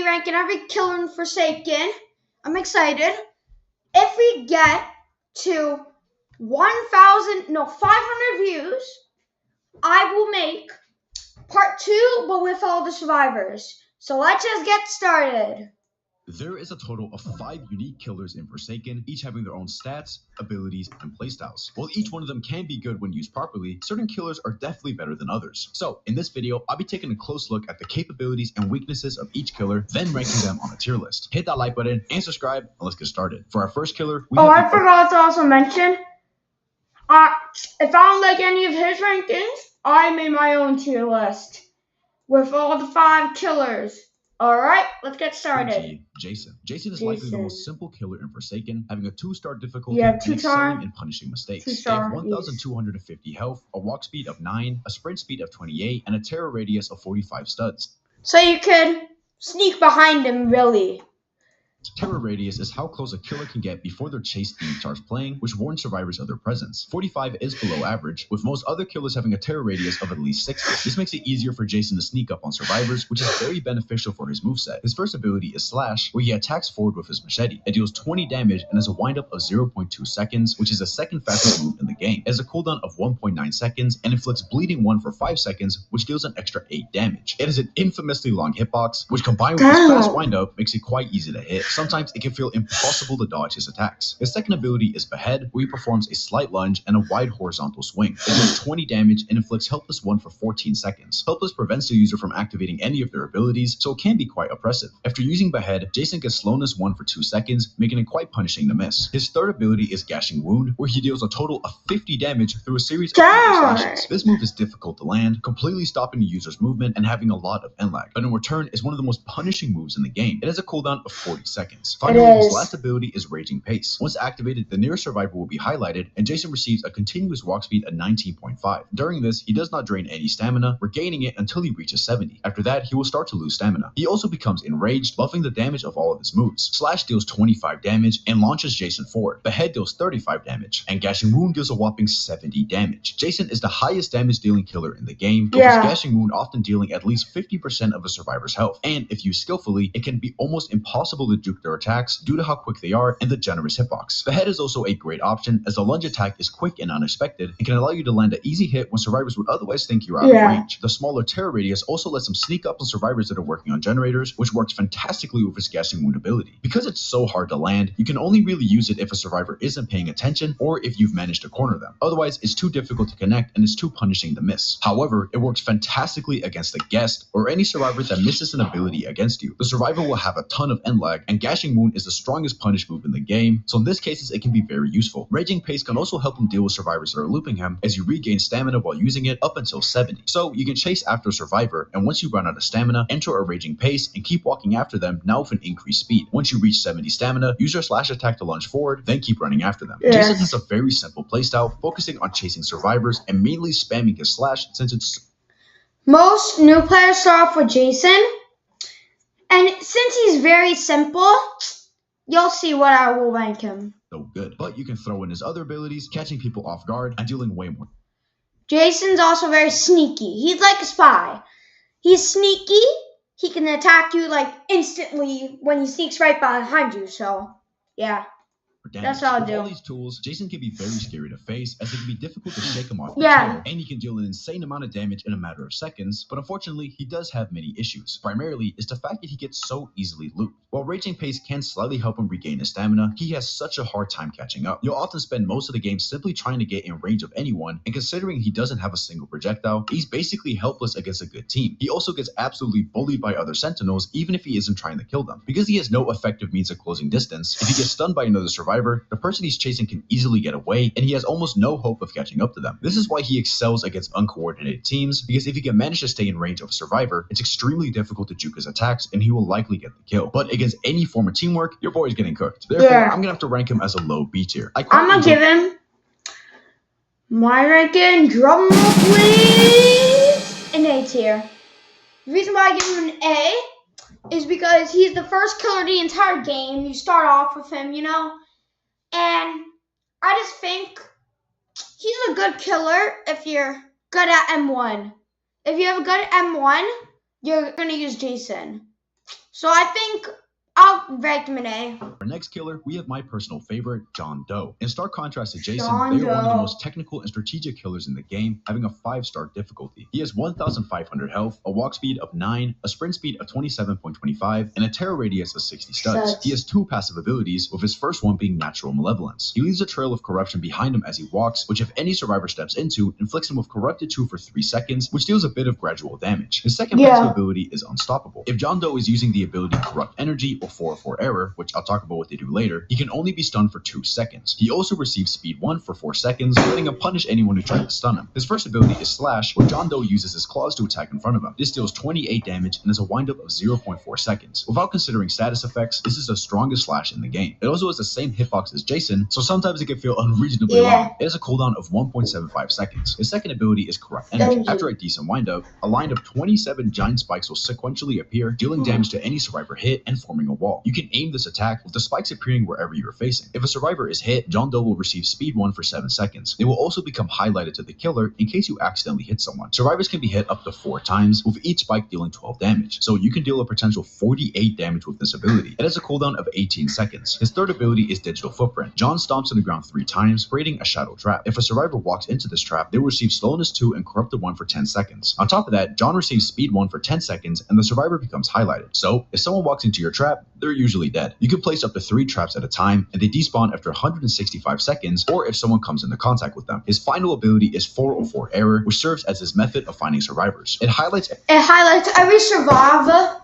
be ranking every killer in Forsaken. I'm excited. If we get to 500 views, I will make part 2, but with all the survivors. So let's just get started. There is a total of 5 unique killers in Forsaken, each having their own stats, abilities, and playstyles. While each one of them can be good when used properly, certain killers are definitely better than others. So, in this video, I'll be taking a close look at the capabilities and weaknesses of each killer, then ranking them on a tier list. Hit that like button and subscribe, and let's get started. For our first killer, I forgot to also mention, if I don't like any of his rankings, I made my own tier list with all the 5 killers. Alright, let's get started. Jason. Jason is likely the most simple killer in Forsaken, having a 2-star difficulty Yeah, and 2-star. excelling in punishing mistakes. They 2-star, have 1,250 health, a walk speed of 9, a sprint speed of 28, and a terror radius of 45 studs. So you could sneak behind him, really. Terror radius is how close a killer can get before their chase theme starts playing, which warns survivors of their presence. 45 is below average, with most other killers having a terror radius of at least 60. This makes it easier for Jason to sneak up on survivors, which is very beneficial for his moveset. His first ability is Slash, where he attacks forward with his machete. It deals 20 damage and has a windup of 0.2 seconds, which is the second fastest move in the game. It has a cooldown of 1.9 seconds and inflicts bleeding 1 for 5 seconds, which deals an extra 8 damage. It is an infamously long hitbox, which combined with his fast windup makes it quite easy to hit. Sometimes it can feel impossible to dodge his attacks. His second ability is Behead, where he performs a slight lunge and a wide horizontal swing. It does 20 damage and inflicts Helpless 1 for 14 seconds. Helpless prevents the user from activating any of their abilities, so it can be quite oppressive. After using Behead, Jason gets Slowness 1 for 2 seconds, making it quite punishing to miss. His third ability is Gashing Wound, where he deals a total of 50 damage through a series of slashes. This move is difficult to land, completely stopping the user's movement and having a lot of end lag, but in return is one of the most punishing moves in the game. It has a cooldown of 40 seconds. Finally, his last ability is Raging Pace. Once activated, the nearest survivor will be highlighted, and Jason receives a continuous walk speed at 19.5. During this, he does not drain any stamina, regaining it until he reaches 70. After that, he will start to lose stamina. He also becomes enraged, buffing the damage of all of his moves. Slash deals 25 damage and launches Jason forward. Behead deals 35 damage, and Gashing Wound deals a whopping 70 damage. Jason is the highest damage dealing killer in the game, with his Gashing Wound often dealing at least 50% of a survivor's health, and if used skillfully, it can be almost impossible to juke their attacks due to how quick they are and the generous hitbox. Behead is also a great option, as the lunge attack is quick and unexpected and can allow you to land an easy hit when survivors would otherwise think you're out of range. The smaller terror radius also lets him sneak up on survivors that are working on generators, which works fantastically with his Gashing Wound ability. Because it's so hard to land, you can only really use it if a survivor isn't paying attention or if you've managed to corner them. Otherwise, it's too difficult to connect and it's too punishing to miss. However, it works fantastically against a guest or any survivor that misses an ability against you. The survivor will have a ton of end lag, and Gashing Wound is the strongest punish move in the game, so in this cases it can be very useful. Raging Pace can also help him deal with survivors that are looping him, as you regain stamina while using it up until 70. So you can chase after a survivor, and once you run out of stamina, enter a Raging Pace and keep walking after them, now with an increased speed. Once you reach 70 stamina, use your Slash attack to lunge forward, then keep running after them. Jason has a very simple playstyle, focusing on chasing survivors and mainly spamming his Slash, since it's... Most new players start off with Jason, and since he's very simple, you'll see what I will rank him. So good, but you can throw in his other abilities, catching people off guard and dealing way more. Jason's also very sneaky. He's like a spy. He's sneaky. He can attack you like instantly when he sneaks right behind you. So, yeah. That's what I'll do. With all these tools, Jason can be very scary to face, as it can be difficult to shake him off the trail, and he can deal an insane amount of damage in a matter of seconds, but unfortunately, he does have many issues. Primarily is the fact that he gets so easily looped. While Raging Pace can slightly help him regain his stamina, he has such a hard time catching up. You'll often spend most of the game simply trying to get in range of anyone, and considering he doesn't have a single projectile, he's basically helpless against a good team. He also gets absolutely bullied by other sentinels, even if he isn't trying to kill them. Because he has no effective means of closing distance, if he gets stunned by another survivor, the person he's chasing can easily get away, and he has almost no hope of catching up to them. This is why he excels against uncoordinated teams, because if he can manage to stay in range of a survivor, it's extremely difficult to juke his attacks, and he will likely get the kill. But against any form of teamwork, your boy is getting cooked. Therefore, I'm gonna have to rank him as a low B tier. I'm gonna give him my ranking, drum roll please, an A tier. The reason why I give him an A is because he's the first killer of the entire game. You start off with him, you know, and I just think he's a good killer if you're good at M1. If you have a good M1, you're going to use Jason. So I think I'll rank him an A. Our next killer, we have my personal favorite, John Doe. In stark contrast to Jason, John they are one of the Doe. most technical and strategic killers in the game, having a 5-star difficulty. He has 1,500 health, a walk speed of 9, a sprint speed of 27.25, and a terror radius of 60 studs. He has 2 passive abilities, with his first one being Natural Malevolence. He leaves a trail of corruption behind him as he walks, which if any survivor steps into, inflicts him with Corrupted 2 for 3 seconds, which deals a bit of gradual damage. His second passive ability is Unstoppable. If John Doe is using the ability Corrupt Energy or 404 Error, which I'll talk about what they do later, he can only be stunned for 2 seconds. He also receives Speed 1 for 4 seconds, letting him punish anyone who tried to stun him. His first ability is Slash, where John Doe uses his claws to attack in front of him. This deals 28 damage and has a windup of 0.4 seconds. Without considering status effects, this is the strongest Slash in the game. It also has the same hitbox as Jason, so sometimes it can feel unreasonably long. It has a cooldown of 1.75 seconds. His second ability is Corrupt Energy. After a decent windup, a line of 27 giant spikes will sequentially appear, dealing damage to any survivor hit and forming a wall. You can aim this attack with the spikes appearing wherever you're facing. If a survivor is hit, John Doe will receive Speed 1 for 7 seconds. They will also become highlighted to the killer in case you accidentally hit someone. Survivors can be hit up to 4 times, with each spike dealing 12 damage, so you can deal a potential 48 damage with this ability. It has a cooldown of 18 seconds. His third ability is Digital Footprint. John stomps on the ground 3 times, creating a shadow trap. If a survivor walks into this trap, they will receive Slowness 2 and Corrupted 1 for 10 seconds. On top of that, John receives Speed 1 for 10 seconds, and the survivor becomes highlighted. So, if someone walks into your trap, they're usually dead. You can place up to 3 traps at a time, and they despawn after 165 seconds, or if someone comes into contact with them. His final ability is 404 Error, which serves as his method of finding survivors. It highlights every survivor.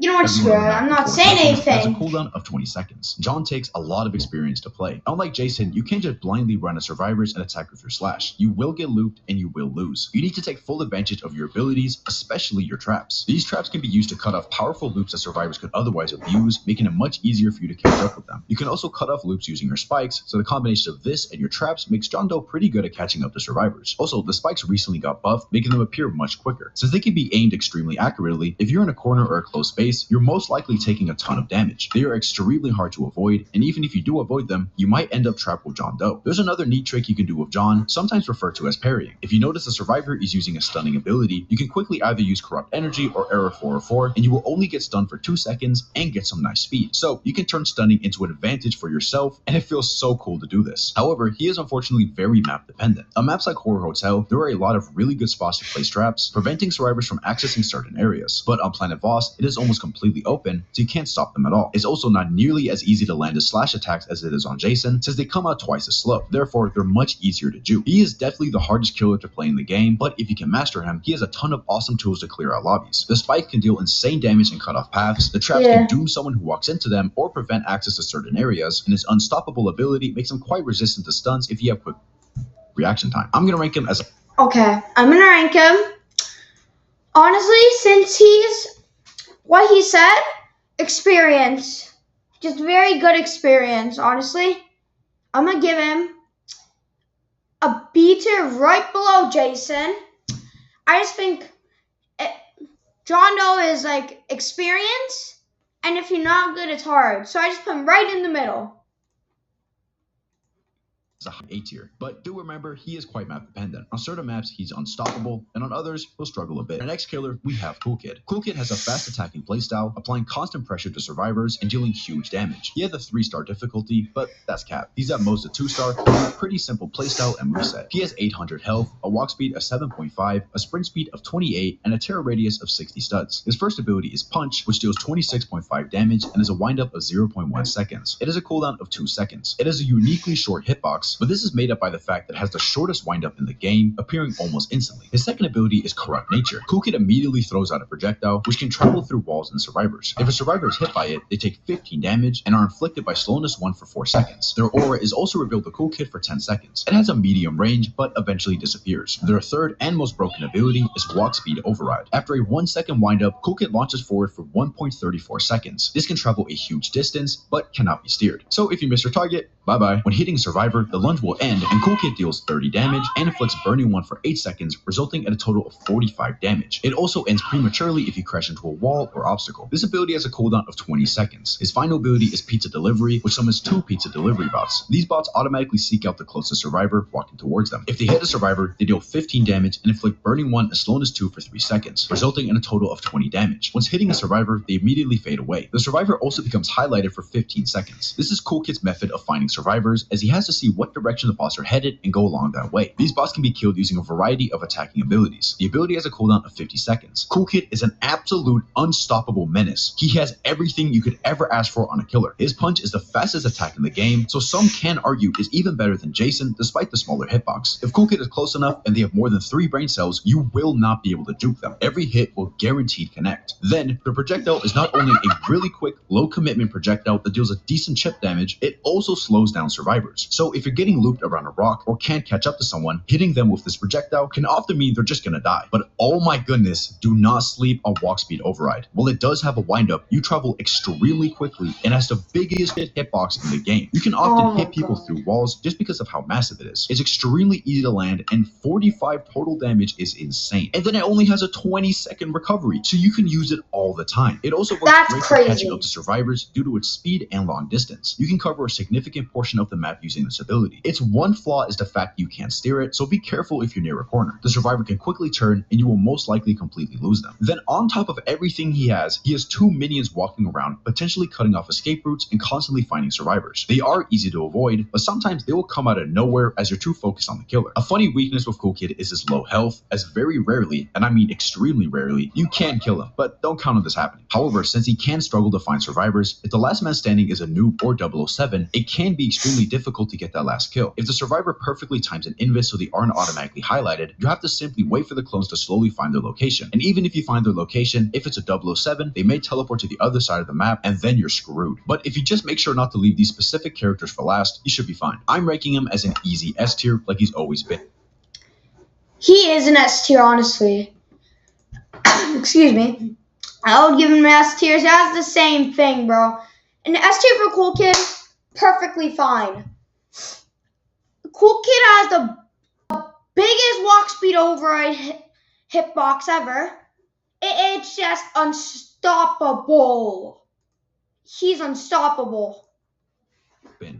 You know what, screw it. I'm not saying anything. Has a cooldown of 20 seconds. John takes a lot of experience to play. Unlike Jason, you can't just blindly run at survivors and attack with your Slash. You will get looped and you will lose. You need to take full advantage of your abilities, especially your traps. These traps can be used to cut off powerful loops that survivors could otherwise abuse, making it much easier for you to catch up with them. You can also cut off loops using your spikes, so the combination of this and your traps makes John Doe pretty good at catching up to survivors. Also, the spikes recently got buffed, making them appear much quicker. Since they can be aimed extremely accurately, if you're in a corner or a close space, you're most likely taking a ton of damage. They are extremely hard to avoid, and even if you do avoid them, you might end up trapped with John Doe. There's another neat trick you can do with John, sometimes referred to as parrying. If you notice a survivor is using a stunning ability, you can quickly either use Corrupt Energy or Error 404, and you will only get stunned for 2 seconds and get some nice speed. So you can turn stunning into an advantage for yourself, and it feels so cool to do this. However, he is unfortunately very map dependent. On maps like Horror Hotel, there are a lot of really good spots to place traps, preventing survivors from accessing certain areas. But on Planet Voss, it is almost completely open, so you can't stop them at all. It's also not nearly as easy to land his Slash attacks as it is on Jason, since they come out twice as slow. Therefore, they're much easier to juke. He is definitely the hardest killer to play in the game, but if you can master him, he has a ton of awesome tools to clear out lobbies. The spike can deal insane damage and cut off paths, the traps can doom someone who walks into them or prevent access to certain areas, and his unstoppable ability makes him quite resistant to stuns if you have quick reaction time. I'm gonna rank him as okay, I'm gonna rank him. Honestly, since he's what he said, experience. Just very good experience, honestly. I'm going to give him a B tier right below Jason. I just think John Doe is like experience, and if you're not good, it's hard. So I just put him right in the middle. a high A tier. But do remember, he is quite map dependent. On certain maps, he's unstoppable, and on others, he'll struggle a bit. Our next killer, we have Cool Kid. Cool Kid has a fast attacking playstyle, applying constant pressure to survivors and dealing huge damage. He has a 3-star difficulty, but that's capped. He's at most a 2-star, with a pretty simple playstyle and moveset. He has 800 health, a walk speed of 7.5, a sprint speed of 28, and a terror radius of 60 studs. His first ability is Punch, which deals 26.5 damage and has a windup of 0.1 seconds. It has a cooldown of 2 seconds. It has a uniquely short hitbox, but this is made up by the fact that it has the shortest windup in the game, appearing almost instantly. His second ability is Corrupt Nature. Cool Kid immediately throws out a projectile, which can travel through walls and survivors. If a survivor is hit by it, they take 15 damage and are inflicted by slowness 1 for 4 seconds. Their aura is also revealed to Cool Kid for 10 seconds. It has a medium range, but eventually disappears. Their third and most broken ability is Walk Speed Override. After a 1-second windup, Cool Kid launches forward for 1.34 seconds. This can travel a huge distance, but cannot be steered. So if you miss your target, bye-bye. When hitting a survivor, the The lunge will end, and Cool Kid deals 30 damage and inflicts Burning One for 8 seconds, resulting in a total of 45 damage. It also ends prematurely if you crash into a wall or obstacle. This ability has a cooldown of 20 seconds. His final ability is Pizza Delivery, which summons 2 pizza delivery bots. These bots automatically seek out the closest survivor walking towards them. If they hit a survivor, they deal 15 damage and inflict Burning 1 and Slowness 2 for 3 seconds, resulting in a total of 20 damage. Once hitting a survivor, they immediately fade away. The survivor also becomes highlighted for 15 seconds. This is Cool Kid's method of finding survivors, as he has to see what direction the bots are headed and go along that way. These bots can be killed using a variety of attacking abilities. The ability has a cooldown of 50 seconds. Cool Kid is an absolute unstoppable menace. He has everything you could ever ask for on a killer. His punch is the fastest attack in the game, so some can argue is even better than Jason despite the smaller hitbox. If Cool Kid is close enough and they have more than 3 brain cells, you will not be able to juke them. Every hit will guaranteed connect. Then, the projectile is not only a really quick, low commitment projectile that deals a decent chip damage, it also slows down survivors. So if you're getting looped around a rock or can't catch up to someone, hitting them with this projectile can often mean they're just gonna die. But oh my goodness, do not sleep on walk speed override. While it does have a windup, you travel extremely quickly and has the biggest hitbox in the game. You can often hit people through walls just because of how massive it is. It's extremely easy to land, and 45 total damage is insane. And then it only has a 20-second recovery, so you can use it all the time. It also works great for catching up to survivors due to its speed and long distance. You can cover a significant portion of the map using this ability. Its one flaw is the fact you can't steer it, so be careful if you're near a corner. The survivor can quickly turn, and you will most likely completely lose them. Then on top of everything he has 2 minions walking around, potentially cutting off escape routes and constantly finding survivors. They are easy to avoid, but sometimes they will come out of nowhere as you're too focused on the killer. A funny weakness with Cool Kid is his low health, as very rarely, and I mean extremely rarely, you can kill him, but don't count on this happening. However, since he can struggle to find survivors, if the last man standing is a noob or 007, it can be extremely difficult to get that last kill. If the survivor perfectly times an invis so they aren't automatically highlighted, you have to simply wait for the clones to slowly find their location. And even if you find their location, if it's a 007, they may teleport to the other side of the map, and then you're screwed. But if you just make sure not to leave these specific characters for last, you should be fine. I'm ranking him as an easy S tier like he's always been. He is an S tier, honestly. Excuse me. I would give him an S tier. That's the same thing, bro. An S tier for Cool Kid, perfectly fine. Cool Kid has the biggest walk speed override hitbox ever. It's just unstoppable. He's unstoppable.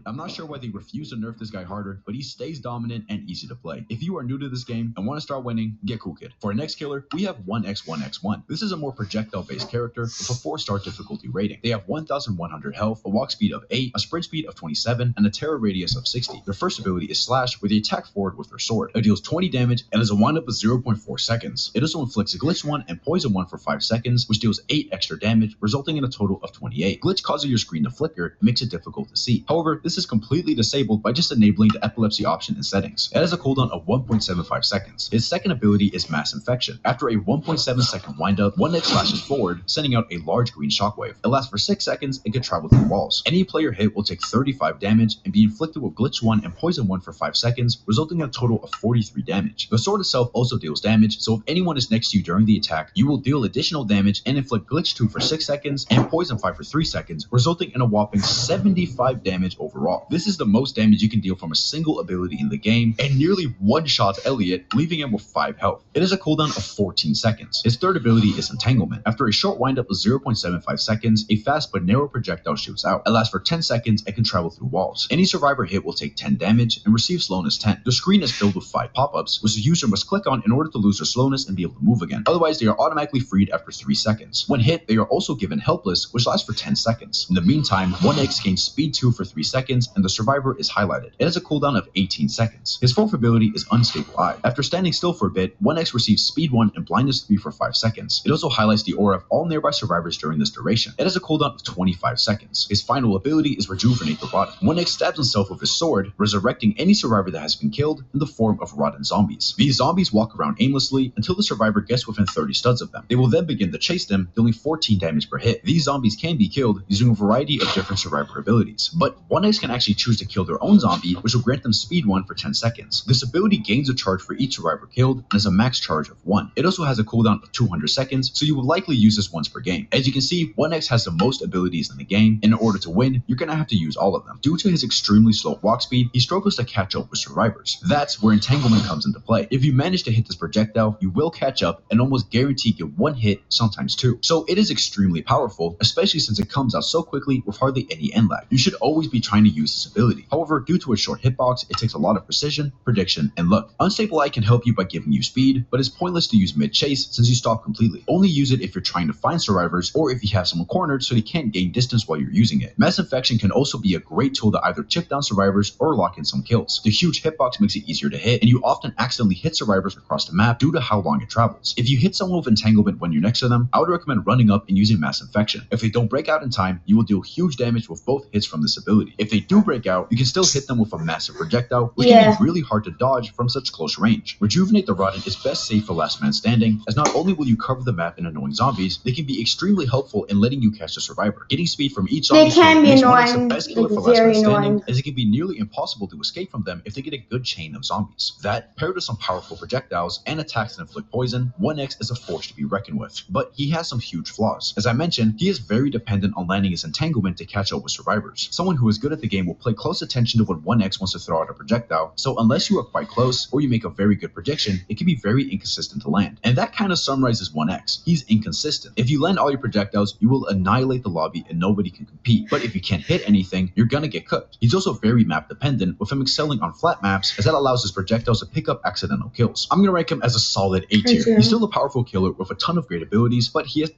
I'm not sure why they refuse to nerf this guy harder, but he stays dominant and easy to play. If you are new to this game and want to start winning, get Cool Kid. For our next killer, we have 1x1x1. This is a more projectile-based character with a 4-star difficulty rating. They have 1,100 health, a walk speed of 8, a sprint speed of 27, and a terror radius of 60. Their first ability is Slash, where they attack forward with their sword. It deals 20 damage and has a windup of 0.4 seconds. It also inflicts Glitch 1 and Poison 1 for 5 seconds, which deals 8 extra damage, resulting in a total of 28. Glitch causes your screen to flicker and makes it difficult to see. However, this is completely disabled by just enabling the epilepsy option in settings. It has a cooldown of 1.75 seconds. Its second ability is Mass Infection. After a 1.7 second windup, 1x slashes forward, sending out a large green shockwave. It lasts for 6 seconds and can travel through walls. Any player hit will take 35 damage and be inflicted with Glitch 1 and Poison 1 for 5 seconds, resulting in a total of 43 damage. The sword itself also deals damage, so if anyone is next to you during the attack, you will deal additional damage and inflict Glitch 2 for 6 seconds and Poison 5 for 3 seconds, resulting in a whopping 75 damage overall. This is the most damage you can deal from a single ability in the game, and nearly one-shot Elliot, leaving him with 5 health. It has a cooldown of 14 seconds. His third ability is Entanglement. After a short windup of 0.75 seconds, a fast but narrow projectile shoots out. It lasts for 10 seconds and can travel through walls. Any survivor hit will take 10 damage and receive slowness 10. The screen is filled with 5 pop-ups, which the user must click on in order to lose their slowness and be able to move again. Otherwise, they are automatically freed after 3 seconds. When hit, they are also given Helpless, which lasts for 10 seconds. In the meantime, 1x gains Speed 2 for 3 seconds, and the survivor is highlighted. It has a cooldown of 18 seconds. His fourth ability is Unstable Eye. After standing still for a bit, 1x receives Speed 1 and Blindness 3 for 5 seconds. It also highlights the aura of all nearby survivors during this duration. It has a cooldown of 25 seconds. His final ability is Rejuvenate the Rotten. 1x stabs himself with his sword, resurrecting any survivor that has been killed in the form of rotten zombies. These zombies walk around aimlessly until the survivor gets within 30 studs of them. They will then begin to chase them, dealing 14 damage per hit. These zombies can be killed using a variety of different survivor abilities, but 1X can actually choose to kill their own zombie, which will grant them speed 1 for 10 seconds. This ability gains a charge for each survivor killed and has a max charge of 1. It also has a cooldown of 200 seconds, so you will likely use this once per game. As you can see, 1X has the most abilities in the game, and in order to win, you're gonna have to use all of them. Due to his extremely slow walk speed, he struggles to catch up with survivors. That's where entanglement comes into play. If you manage to hit this projectile, you will catch up and almost guarantee get one hit, sometimes two. So it is extremely powerful, especially since it comes out so quickly with hardly any end lag. You should always be trying to use this ability. However, due to its short hitbox, it takes a lot of precision, prediction, and luck. Unstable Eye can help you by giving you speed, but it's pointless to use mid-chase since you stop completely. Only use it if you're trying to find survivors or if you have someone cornered so they can't gain distance while you're using it. Mass Infection can also be a great tool to either chip down survivors or lock in some kills. The huge hitbox makes it easier to hit, and you often accidentally hit survivors across the map due to how long it travels. If you hit someone with entanglement when you're next to them, I would recommend running up and using Mass Infection. If they don't break out in time, you will deal huge damage with both hits from this ability. If they do break out, you can still hit them with a massive projectile, which can be really hard to dodge from such close range. Rejuvenate the Rotten is best saved for last man standing, as not only will you cover the map in annoying zombies, they can be extremely helpful in letting you catch the survivor. Getting speed from each zombie makes 1X the best killer for last man standing, as it can be nearly impossible to escape from them if they get a good chain of zombies. That, paired with some powerful projectiles and attacks that inflict poison, 1X is a force to be reckoned with. But he has some huge flaws. As I mentioned, he is very dependent on landing his entanglement to catch up with survivors. Someone who is good at the game will pay close attention to when 1X wants to throw out a projectile, so unless you are quite close or you make a very good prediction, it can be very inconsistent to land. And that kind of summarizes 1X. He's inconsistent. If you land all your projectiles, you will annihilate the lobby and nobody can compete. But if you can't hit anything, you're gonna get cooked. He's also very map dependent, with him excelling on flat maps, as that allows his projectiles to pick up accidental kills. I'm gonna rank him as a solid A tier. He's still a powerful killer with a ton of great abilities, but he is...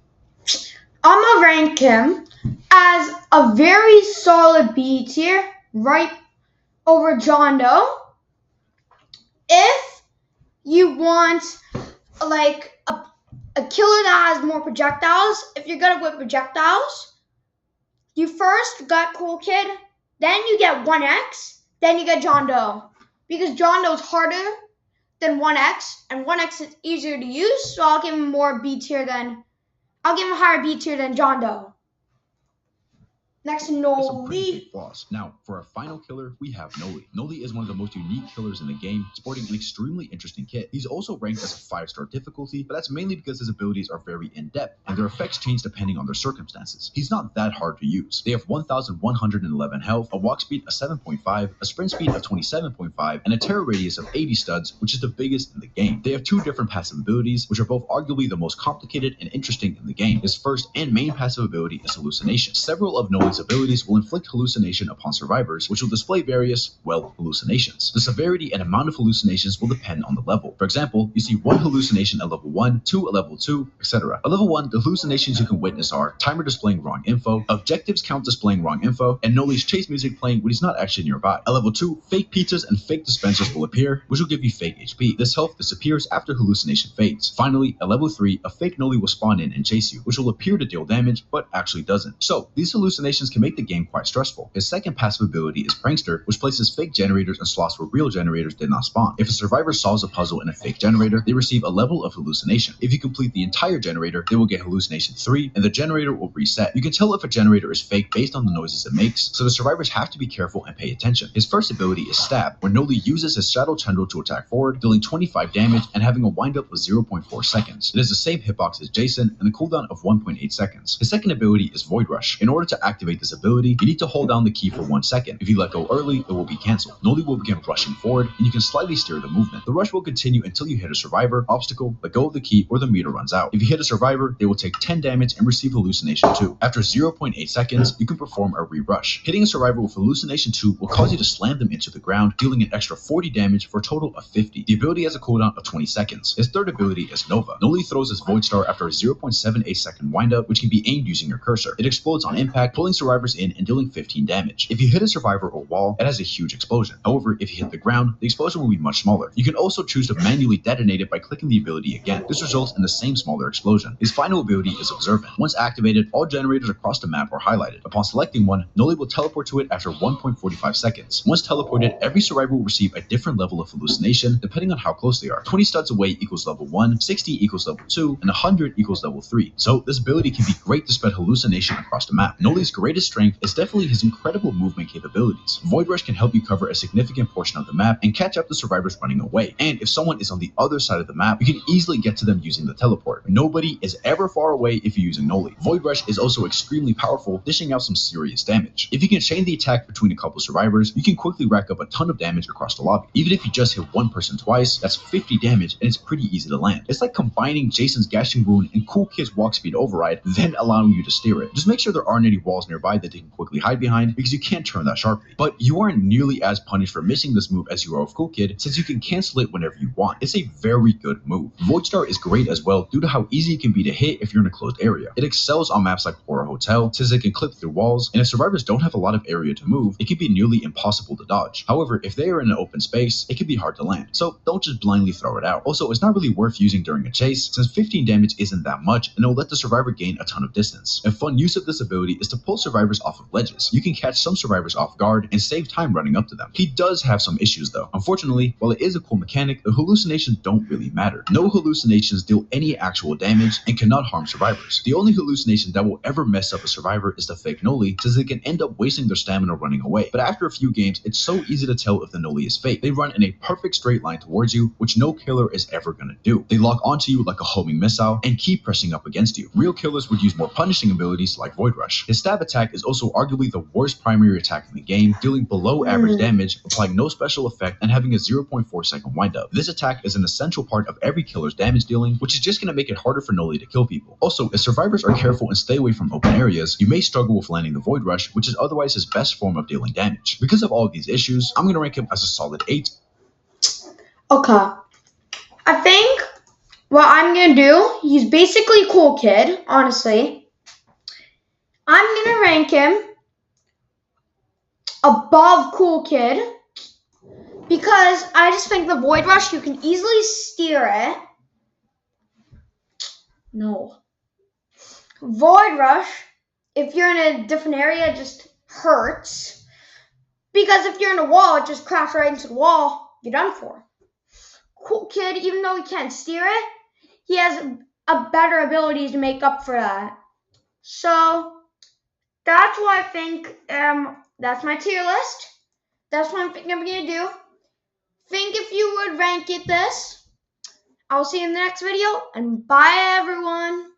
I'm gonna rank him as a very solid B tier, right over John Doe. If you want like a killer that has more projectiles, if you're good with projectiles, you first got Cool Kid, then you get 1X, then you get John Doe. Because John Doe's harder than 1X, and 1X is easier to use, so I'll give him I'll give him a higher B tier than John Doe. Next to Noli. Now, for our final killer, we have Noli. Noli is one of the most unique killers in the game, sporting an extremely interesting kit. He's also ranked as a 5-star difficulty, but that's mainly because his abilities are very in-depth, and their effects change depending on their circumstances. He's not that hard to use. They have 1,111 health, a walk speed of 7.5, a sprint speed of 27.5, and a terror radius of 80 studs, which is the biggest in the game. They have two different passive abilities, which are both arguably the most complicated and interesting in the game. His first and main passive ability is hallucination. Several of Noli's abilities will inflict hallucination upon survivors, which will display various, hallucinations. The severity and amount of hallucinations will depend on the level. For example, you see one hallucination at level 1, 2 at level 2, etc. At level 1, the hallucinations you can witness are timer displaying wrong info, objectives count displaying wrong info, and Noli's chase music playing when he's not actually nearby. At level 2, fake pizzas and fake dispensers will appear, which will give you fake HP. This health disappears after hallucination fades. Finally, at level 3, a fake Noli will spawn in and chase you, which will appear to deal damage, but actually doesn't. So, these hallucinations can make the game quite stressful. His second passive ability is Prankster, which places fake generators in slots where real generators did not spawn. If a survivor solves a puzzle in a fake generator, they receive a level of hallucination. If you complete the entire generator, they will get hallucination 3, and the generator will reset. You can tell if a generator is fake based on the noises it makes, so the survivors have to be careful and pay attention. His first ability is Stab, where Noli uses his Shadow Tendril to attack forward, dealing 25 damage and having a windup of 0.4 seconds. It is the same hitbox as Jason and a cooldown of 1.8 seconds. His second ability is Void Rush. In order to activate this ability, you need to hold down the key for 1 second. If you let go early, it will be cancelled. Noli will begin rushing forward, and you can slightly steer the movement. The rush will continue until you hit a survivor, obstacle, let go of the key, or the meter runs out. If you hit a survivor, they will take 10 damage and receive hallucination 2. After 0.8 seconds, you can perform a re-rush. Hitting a survivor with hallucination 2 will cause you to slam them into the ground, dealing an extra 40 damage for a total of 50. The ability has a cooldown of 20 seconds. His third ability is Nova. Noli throws his Void Star after a 0.78 second windup, which can be aimed using your cursor. It explodes on impact, pulling survivors in and dealing 15 damage. If you hit a survivor or wall, it has a huge explosion. However, if you hit the ground, the explosion will be much smaller. You can also choose to manually detonate it by clicking the ability again. This results in the same smaller explosion. His final ability is Observant. Once activated, all generators across the map are highlighted. Upon selecting one, Noli will teleport to it after 1.45 seconds. Once teleported, every survivor will receive a different level of hallucination depending on how close they are. 20 studs away equals level 1, 60 equals level 2, and 100 equals level 3. So this ability can be great to spread hallucination across the map. Noli's great greatest strength is definitely his incredible movement capabilities. Void Rush can help you cover a significant portion of the map and catch up the survivors running away. And if someone is on the other side of the map, you can easily get to them using the teleport. Nobody is ever far away if you're using Noli. Void Rush is also extremely powerful, dishing out some serious damage. If you can chain the attack between a couple survivors, you can quickly rack up a ton of damage across the lobby. Even if you just hit one person twice, that's 50 damage and it's pretty easy to land. It's like combining Jason's Gashing Wound and Cool Kid's Walk Speed Override, then allowing you to steer it. Just make sure there aren't any walls nearby that they can quickly hide behind, because you can't turn that sharply. But you aren't nearly as punished for missing this move as you are with Cool Kid, since you can cancel it whenever you want. It's a very good move. Void Star is great as well due to how easy it can be to hit if you're in a closed area. It excels on maps like Horror Hotel, since it can clip through walls, and if survivors don't have a lot of area to move, it can be nearly impossible to dodge. However, if they are in an open space, it can be hard to land, so don't just blindly throw it out. Also, it's not really worth using during a chase, since 15 damage isn't that much, and it'll let the survivor gain a ton of distance. A fun use of this ability is to pull survivors off of ledges. You can catch some survivors off guard and save time running up to them. He does have some issues though. Unfortunately, while it is a cool mechanic, the hallucinations don't really matter. No hallucinations deal any actual damage and cannot harm survivors. The only hallucination that will ever mess up a survivor is the fake Noli, since they can end up wasting their stamina running away. But after a few games, it's so easy to tell if the Noli is fake. They run in a perfect straight line towards you, which no killer is ever gonna do. They lock onto you like a homing missile and keep pressing up against you. Real killers would use more punishing abilities like Void Rush. His stab attack is also arguably the worst primary attack in the game, dealing below average damage, applying no special effect, and having a 0.4 second windup. This attack is an essential part of every killer's damage dealing, which is just gonna make it harder for Noli to kill people. Also, if survivors are careful and stay away from open areas, you may struggle with landing the Void Rush, which is otherwise his best form of dealing damage. Because of all of these issues, I'm gonna rank him as a solid 8. Okay. I think what I'm gonna do, he's basically Cool Kid, honestly. I'm gonna rank him above Cool Kid because I just think the Void Rush, you can easily steer it. No. Void Rush, if you're in a different area, it just hurts. Because if you're in a wall, it just crashes right into the wall. You're done for. Cool Kid, even though he can't steer it, he has a better ability to make up for that. So that's what I think. That's my tier list. That's what I'm thinking I'm gonna do. Think if you would rank it this. I'll see you in the next video, and bye everyone.